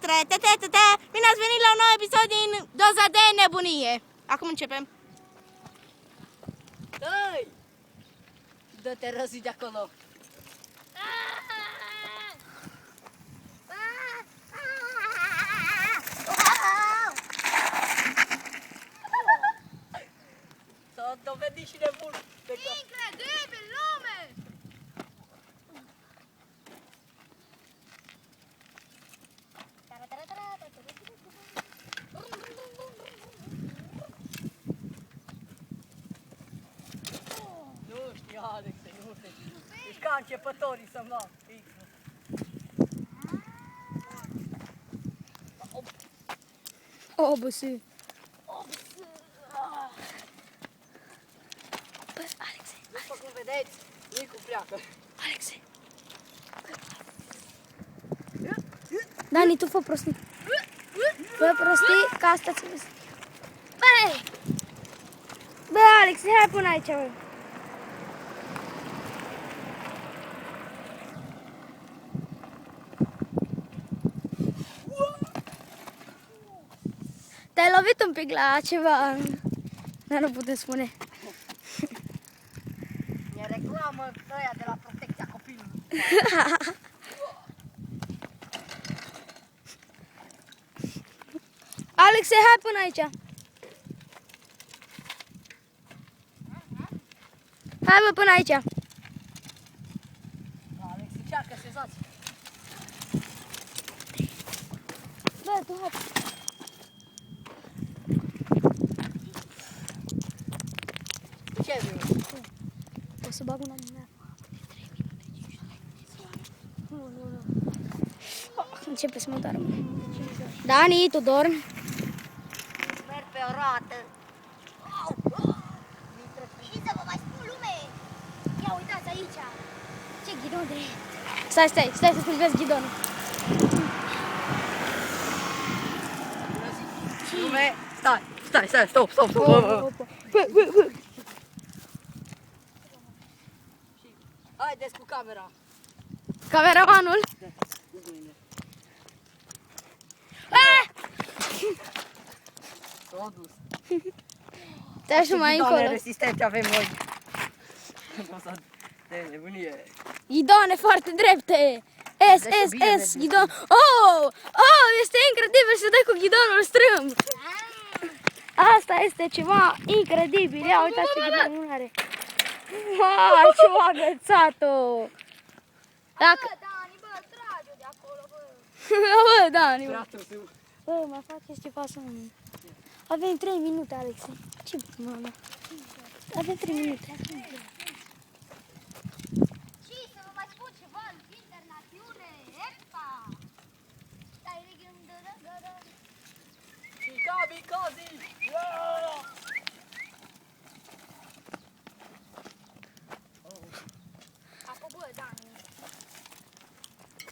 Bine ați venit la un nou episod din Doza de Nebunie. Acum începem. Dă-i! Dă-te răzii de acolo. S-a dovedit și nebun. Incredibil, lume! Nu știu, Alexe, nu știu. Ești ca începătorii să mă. Obusi. Bă, Alexe, După cum vedeți, Nicu pleacă. Alexe. Dani, tu fă prostii. Fă prostii, ca asta ți vezi. Bă, Alexe, hai până aici, bă. Te-ai lovit un pic la ceva, dar nu putem spune. E reclamă ăia de la protecția copilului. Alexe, hai până aici. Hai bă, până aici. Alex, încearcă să zați. Bă, tu hai. Ce vrei? O să bag una din mea. Nu. Începe să mă doară. Dani, tu dormi? Merg pe o roată. Și să vă mai spun, lume! Ia uitați aici! Ce ghidon de... Stai să filmezi ghidonul. Lume, stai, stop. Bă. Haideți cu camera. Cameramanul. S-a dus. Te-aș mai Doamne, încolo. rezistente avem noi. De nebunie. Ghidoane foarte drepte. S, ghidon. Oh, este incredibil să dai cu ghidonul strâmb. Asta este ceva incredibil. Ia uitați ce ghidonul are. Ce m-a agățat-o. Dacă... Dani, bă, trage de acolo, bă! Bă, Dani, bă. Fratul tău. Bă, mai faceți ceva să nu... Avem 3 minute, Alexe. Ce mama? Avem 3 minute. Și să vă mai spun ceva, internațiune, epa! Stai, regim, dă. Kamikaze! Acum, bă, Dani.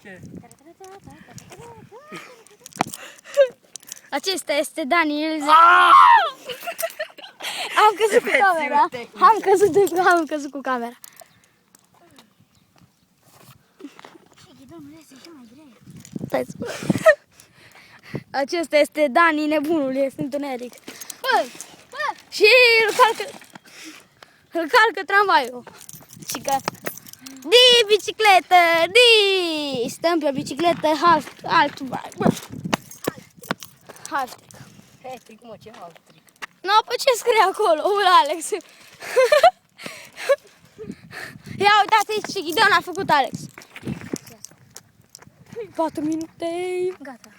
Ce? Acesta este Dani. Am căzut cu camera. Am căzut cu camera. Ce ghidonul este și mai greu. Stai să... Acesta este Dani, nebunul, este întuneric. Bă! Și îl calcă tramvaiul. Și că... bicicletă, stăm pe bicicletă, altceva. Haltric. Hetric, mă, ce haltric. Nu, pe ce scrie acolo, Alex? Ia uitați aici ce ghidon a făcut Alex. 4 minute. Gata.